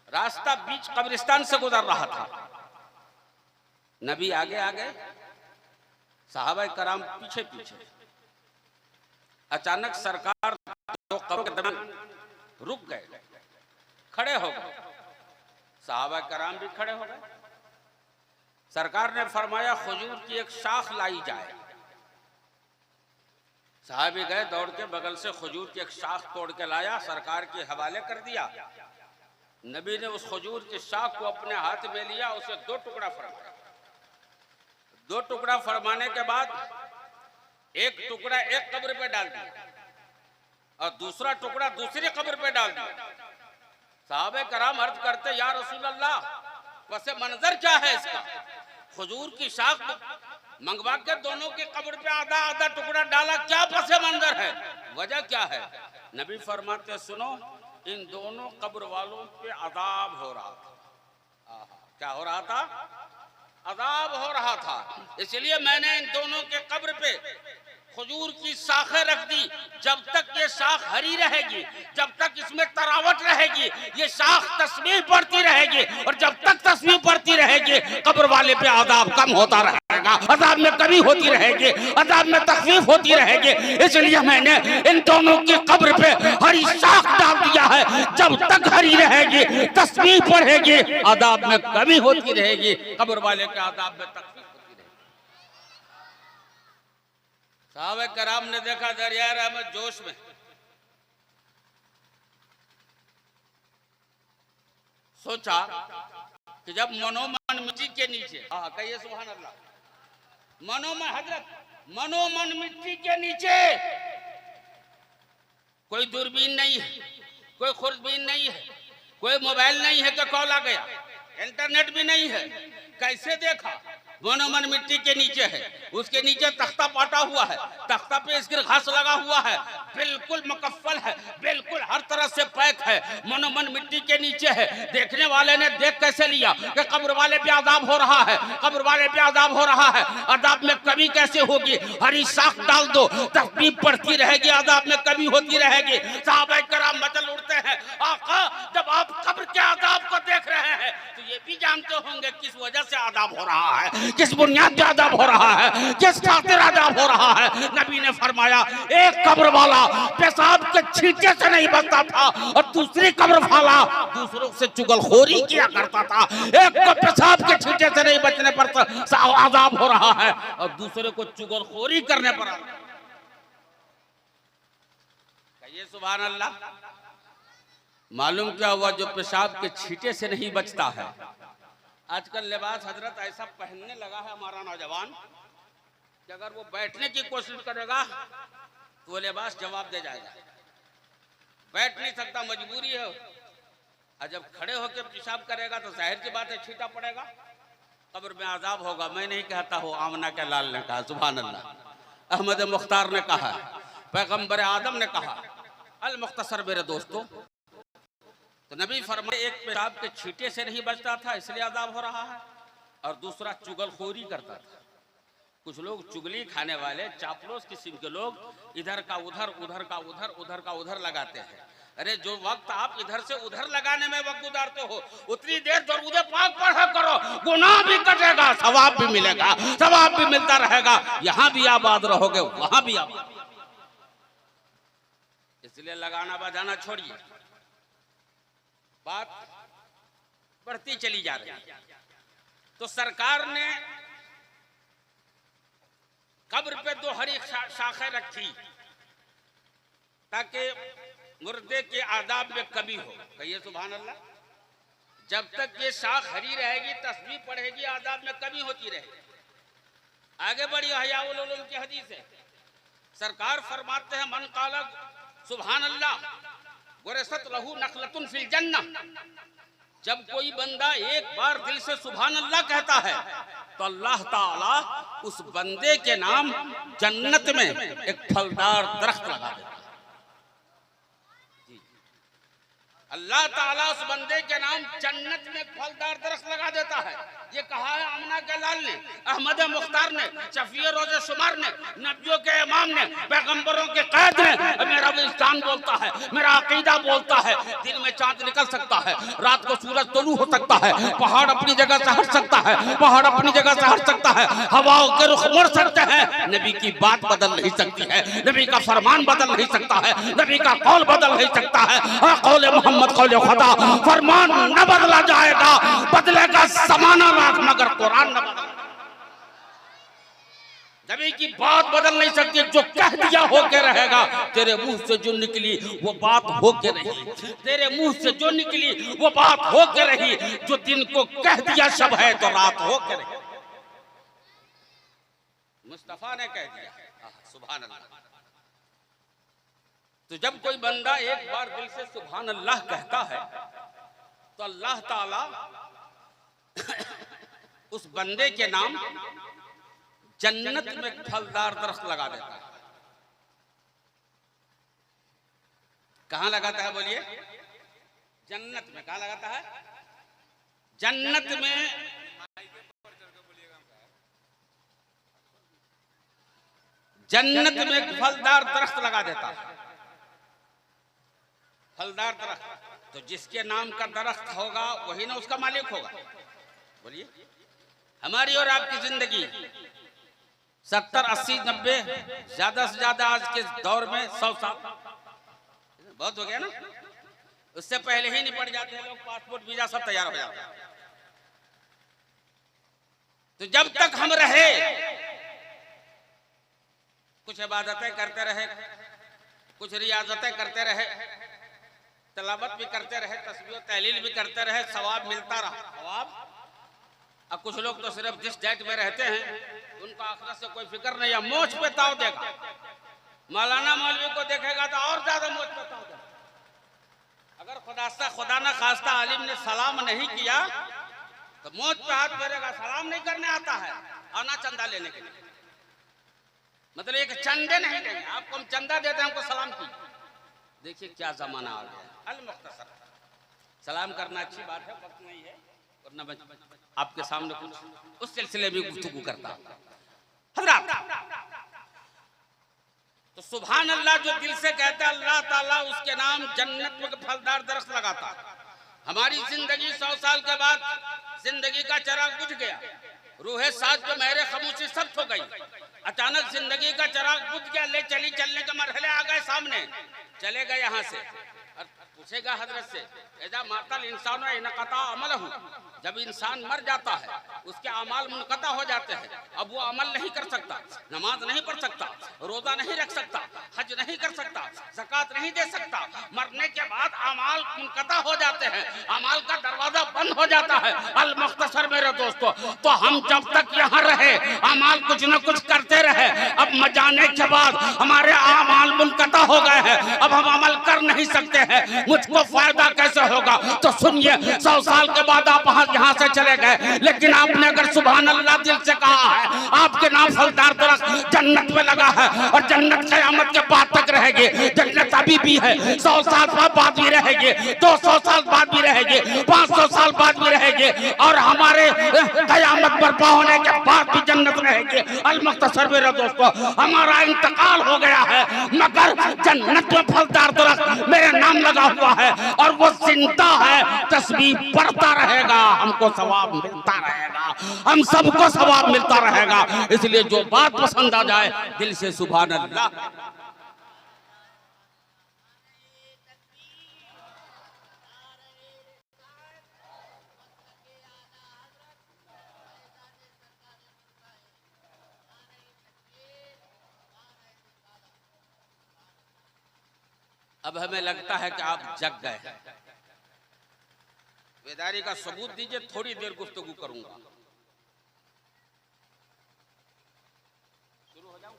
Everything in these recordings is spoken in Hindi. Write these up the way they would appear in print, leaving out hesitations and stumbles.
रास्ता बीच कब्रिस्तान से गुजर रहा था। नबी आगे आगे, सहाबा कराम पीछे पीछे। अचानक सरकार तो कब्र के दरमियान रुक गए, खड़े हो गए। सहाबा कराम भी खड़े हो गए। सरकार ने फरमाया खजूर की एक शाख लाई जाए। साहबी गए, दौड़ के बगल से खजूर की एक शाख तोड़ के लाया, सरकार के हवाले कर दिया। नबी ने उस खजूर की शाख को अपने हाथ में लिया, उसे दो टुकड़ा फरमाया। दो टुकड़ा फरमाने के बाद एक टुकड़ा एक कब्र पे डाल दिया और दूसरा टुकड़ा दूसरी कब्र पे डाल दिया। साहबे कराम अर्ज करते, या रसूल अल्लाह, वैसे मंजर क्या है इसका? खजूर की शाख मंगवा के दोनों की कब्र पे आधा आधा टुकड़ा डाला, क्या पसे मंजर है? वजह क्या है? नबी फरमाते, सुनो, इन दोनों कब्र वालों पे अजाब हो रहा था। क्या हो रहा था? अजाब हो रहा था। इसलिए मैंने इन दोनों के कब्र पे खजूर की शाखें रख दी। जब तक ये शाख हरी रहेगी, जब तक इसमें तरावट रहेगी, ये शाख तस्बीह पढ़ती रहेगी, और जब तक तस्बीह पढ़ती रहेगी कब्र वाले पे अजाब कम होता रहेगा, अजाब में कमी होती रहेगी, अजाब में तकलीफ होती रहेगी। इसलिए मैंने इन दोनों की कब्र पे हरी शाख डाल दिया है। जब तक हरी रहेगी, तस्बीह पढ़ेगी, अजाब में कमी होती रहेगी, कब्र वाले के अजाब में तकलीफ। साहबे कराम ने देखा दरिया रहमत जोश में, सोचा कि जब मनोमन मिट्टी के नीचे, कहिए सुभान अल्लाह, मनोमन हजरत, मनोमन मिट्टी के नीचे, कोई दूरबीन नहीं है, कोई खुर्दबीन नहीं है, कोई मोबाइल नहीं है कि कॉल आ गया, इंटरनेट भी नहीं है। कैसे देखा? मनोमन मिट्टी के नीचे है, उसके नीचे तख्ता पाटा हुआ है, तख्ता पे इसकी घास लगा हुआ है, बिल्कुल मुकफ्फल है, बिल्कुल हर तरह से पैक है, मनोमन मिट्टी के नीचे है। देखने वाले ने देख कैसे लिया कि कब्र वाले पे अजाब हो रहा है, कब्र वाले पे अजाब हो रहा है, अजाब में कमी कैसे होगी? हरी शाख डाल दो, तस्बीह पढ़ती रहेगी, अजाब में कमी होती रहेगी। सहाबा कराम मचल उड़ते हैं, आका जब आप कब्र के अजाब को देख रहे हैं तो ये भी जानते होंगे किस वजह से अजाब हो रहा है, किस बुनियाद पे अजाब हो रहा है, किस खातिर अजाब हो रहा है। नबी ने फरमाया, एक कब्र वाला पेशाब के छींटे से नहीं बचता था और दूसरी कब्र वाला दूसरों से चुगलखोरी किया करता था। एक को पेशाब के छींटे से नहीं बचने पर अजाब हो रहा है और दूसरे को चुगलखोरी करने पर। कहिए सुभान अल्लाह। मालूम क्या हुआ? जो पेशाब के छींटे से नहीं बचता है, आजकल लिबास हजरत ऐसा पहनने लगा है हमारा नौजवान कि अगर वो बैठने की कोशिश करेगा तो वो लिबास जवाब दे जाएगा। बैठ नहीं सकता, मजबूरी है, और जब खड़े होकर पेशाब करेगा तो जाहिर सी बात है छींटा पड़ेगा, कब्र में अजाब होगा। मैं नहीं कहता हूँ, आमना के लाल ने कहा, सुभान अल्लाह। अहमद मुख्तार ने कहा, पैगंबर आदम ने कहा, अल मुख्तसर मेरे दोस्तों। तो नबी फरमाए, एक पेशाब के छींटे से नहीं बचता था इसलिए अजाब हो रहा है, और दूसरा चुगलखोरी करता था। कुछ लोग चुगली खाने वाले चापलूस किस्म के लोग इधर का उधर, उधर का उधर, उधर का उधर लगाते हैं। अरे जो वक्त आप इधर से उधर लगाने में वक्त गुजारते हो, उतनी देर दरूद पाक पढ़ा करो, गुनाह भी कटेगा, सवाब भी मिलेगा, सवाब भी मिलता रहेगा, यहाँ भी आबाद रहोगे, वहां भी आबाद। इसलिए लगाना बजाना छोड़िए, बात बढ़ती चली जा रही है। तो सरकार ने कब्र पे दो हरी शाखें रखी ताकि मुर्दे के आदाब में कमी हो। कहिए सुभान अल्लाह। जब तक ये शाख हरी रहेगी, तस्बीह पढ़ेगी, आदाब में कमी होती रहेगी। आगे बढ़ी हयाउल उलूम की हदीस है, सरकार फरमाते हैं, मन काला सुभान अल्लाह गुरसत लहू नखलतुन फिल जन्नह। जब कोई बंदा एक बार दिल से सुभान अल्लाह कहता है तो अल्लाह ताला उस बंदे के नाम जन्नत में एक फलदार दरख्त लगा देता है। अल्लाह ताला उस बंदे के नाम जन्नत में फलदार दरख्त लगा देता है। ये कहा है आमना के लाल ने, अहमद मुख्तार ने, शफी रोज़े शुमार ने, नबियों के इमाम ने, पैगंबरों के कैद ने। मेरा विस्तान बोलता है, मेरा अकीदा बोलता है, दिन में चांद निकल सकता है, रात को सूरज तुलू हो सकता है, पहाड़ अपनी जगह से हट सकता है, पहाड़ अपनी जगह से हट सकता है, हवाओं के रुख मुड़ सकते हैं, नबी की बात बदल नहीं सकती है, नबी का फरमान बदल नहीं सकता है, नबी का कौल बदल नहीं सकता है। कौल मोहम्मद कौल खुदा, फरमान न बदला जाएगा, बदलेगा ज़माना मगर कुरान न बदलेगा। नबी की बात बदल नहीं सकती, जो कह दिया होके रहेगा। तेरे मुंह से जो निकली वो बात होके रही, तेरे मुंह से जो निकली वो बात होके रही। जो दिन को कह दिया शब है तो रात होके रही। मुस्तफा ने कह दिया, सुभान अल्लाह। तो जब कोई बंदा एक बार दिल से सुभान अल्लाह कहता है तो अल्लाह ताला उस बंदे के नाम जन्नत में फलदार दरख्त लगा देता है। कहां लगाता है बोलिए? जन्नत में। कहां लगाता है? जन्नत में। जन्नत में फलदार दरख्त लगा देता है। फलदार दरख्त तो जिसके नाम का दरख्त होगा वही ना उसका मालिक होगा। बोलिए, हमारी और आपकी जिंदगी 70, 80, 90, ज्यादा से ज्यादा आज के दौर में 100 साल बहुत हो गया ना। उससे पहले ही निपट जाते हैं लोग, पासपोर्ट वीजा सब तैयार हो जाता है। तो जब तक हम रहे कुछ इबादतें करते रहे, कुछ रियाजतें करते रहे, तलावत भी करते रहे, तस्बीह तहलील भी करते रहे, सवाब मिलता रहा। सवाब। अब कुछ लोग तो सिर्फ जिस डेट में रहते हैं उनको आखिरत से कोई फिक्र नहीं है, मोच पे ताव देगा। मौलाना मौलवी को देखेगा तो और ज्यादा मोच पे ताव देगा। अगर खुदा ना खास्ता आलिम ने सलाम नहीं किया तो मोच पे हाथ फेरेगा। सलाम नहीं करने आता है, आना चंदा लेने के लिए। मतलब एक चंदे नहीं देंगे आपको, हम चंदा देते हैं, हमको सलाम की। देखिए क्या जमाना आ गया। अल मुख्तसर सलाम करना अच्छी बात है, वक्त नहीं है, वरना मैं आपके सामने कुछ उस सिलसिले में गुफ्तगू करता हज़रात। तो सुभान अल्लाह जो दिल से कहता है, अल्लाह ताला उसके नाम जन्नत में फलदार दरख्त लगाता। हमारी जिंदगी 100 साल के बाद जिंदगी का चराग बुझ गया, रूहे साथ जो मेरे खामोशी सब हो गई। अचानक जिंदगी का चराग बुझ गया, ले चली चलने के मरहले आ गए सामने, चले गए यहाँ से। और पूछेगा हजरत से, एजा मातल इंसान इनक़ता अमलहु, जब इंसान मर जाता है उसके अमाल मुनक़ता हो जाते हैं। अब वो अमल नहीं कर सकता, नमाज नहीं पढ़ सकता, रोजा नहीं रख सकता, हज नहीं कर सकता, ज़कात नहीं दे सकता। मरने के बाद अमाल मुनक़ता हो जाते हैं, अमाल का दरवाजा बंद हो जाता है। अल मुख्तसर मेरे दोस्तों, तो हम जब तक यहाँ रहे अमाल कुछ न कुछ करते रहे। अब जाने के बाद हमारे अमाल मुनक़ता हो गए हैं, अब हम अमल कर नहीं सकते हैं। मुझको फायदा कैसे होगा? तो सुनिए, 100 साल के बाद आप यहाँ से चले गए, लेकिन आपने अगर सुभान अल्लाह दिल से कहा है, आपके नाम फलदार दरख्त जन्नत में लगा है और जन्नत क़यामत के बाद तक रहेगी। जन्नत अभी भी है, 100 साल बाद भी रहेगी, 200 साल बाद भी रहेगी, 500 साल बाद भी रहेगी, और हमारे क़यामत बर्पा होने के बाद भी जन्नत रहेगी। अल मुख्तसर मेरे दोस्तों, हमारा इंतकाल हो गया है मगर जन्नत में फलदार दरख्त मेरे नाम लगा हुआ है और वो जिंदा है, तस्बीह पढ़ता रहेगा, हमको सवाब मिलता रहेगा, हम सबको सवाब मिलता रहेगा। इसलिए जो बात पसंद आ जाए दिल से सुभान अल्लाह। अब हमें लगता है कि आप जग गए हैं, बेदारी का सबूत दीजिए, थोड़ी देर गुफ्तगू करूंगा। शुरू हो जाऊं?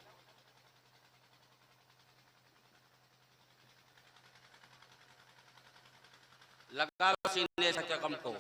लगा सीने से कम को